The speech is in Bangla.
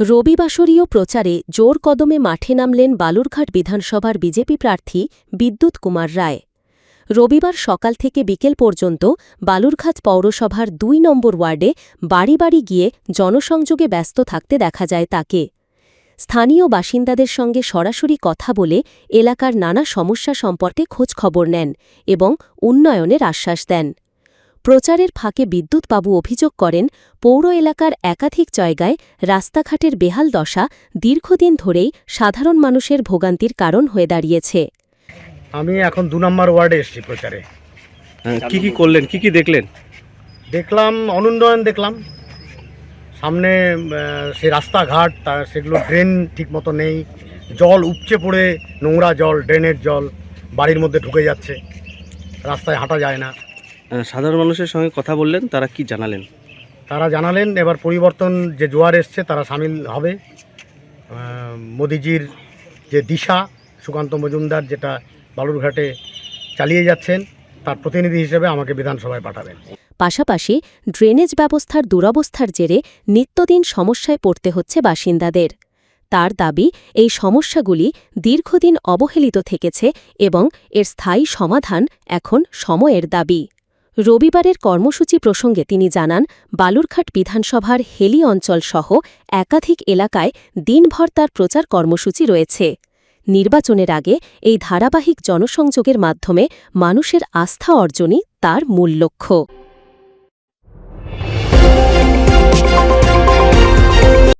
রবিবাসরীয় প্রচারে জোর কদমে মাঠে নামলেন বালুরঘাট বিধানসভার বিজেপি প্রার্থী বিদ্যুৎ কুমার রায়। রবিবার সকাল থেকে বিকেল পর্যন্ত বালুরঘাট পৌরসভার ২ নম্বর ওয়ার্ডে বাড়ি বাড়ি গিয়ে জনসংযোগে ব্যস্ত থাকতে দেখা যায় তাকে। স্থানীয় বাসিন্দাদের সঙ্গে সরাসরি কথা বলে এলাকার নানা সমস্যা সম্পর্কে খোঁজখবর নেন এবং উন্নয়নের আশ্বাস দেন। প্রচারের ফাঁকে বিদ্যুৎবাবু অভিযোগ করেন, পৌর এলাকার একাধিক জায়গায় রাস্তাঘাটের বেহাল দশা দীর্ঘদিন ধরেই সাধারণ মানুষের ভোগান্তির কারণ হয়ে দাঁড়িয়েছে। আমি এখন ২ নম্বর ওয়ার্ডে এসেছি প্রচারে। কি করলেন, কি দেখলেন? দেখলাম অনুন্নয়ন, দেখলাম সামনে সে রাস্তাঘাট সেগুলো ড্রেন ঠিকমতো নেই, জল উপচে পড়ে নোংরা জল, ড্রেনের জল বাড়ির মধ্যে ঢুকে যাচ্ছে, রাস্তায় হাঁটা যায় না। সাধারণ মানুষের সঙ্গে কথা বললেন, তারা কি জানালেন? তারা জানালেন এবার পরিবর্তন যে জোয়ার এসছে তারা সামিল হবে। মোদিজির যে দিশা, সুকান্ত মজুমদার যেটা বালুরঘাটে চালিয়ে যাচ্ছেন, তার প্রতিনিধি হিসেবে আমাকে বিধানসভায় পাঠাবেন। পাশাপাশি ড্রেনেজ ব্যবস্থার দুরবস্থার জেরে নিত্যদিন সমস্যায় পড়তে হচ্ছে বাসিন্দাদের। তার দাবি, এই সমস্যাগুলি দীর্ঘদিন অবহেলিত থেকেছে এবং এর স্থায়ী সমাধান এখন সময়ের দাবি। রবিবারের কর্মসূচি প্রসঙ্গে তিনি জানান, বালুরঘাট বিধানসভার হেলি অঞ্চলসহ একাধিক এলাকায় দিনভর তার প্রচার কর্মসূচি রয়েছে। নির্বাচনের আগে এই ধারাবাহিক জনসংযোগের মাধ্যমে মানুষের আস্থা অর্জনই তার মূল লক্ষ্য।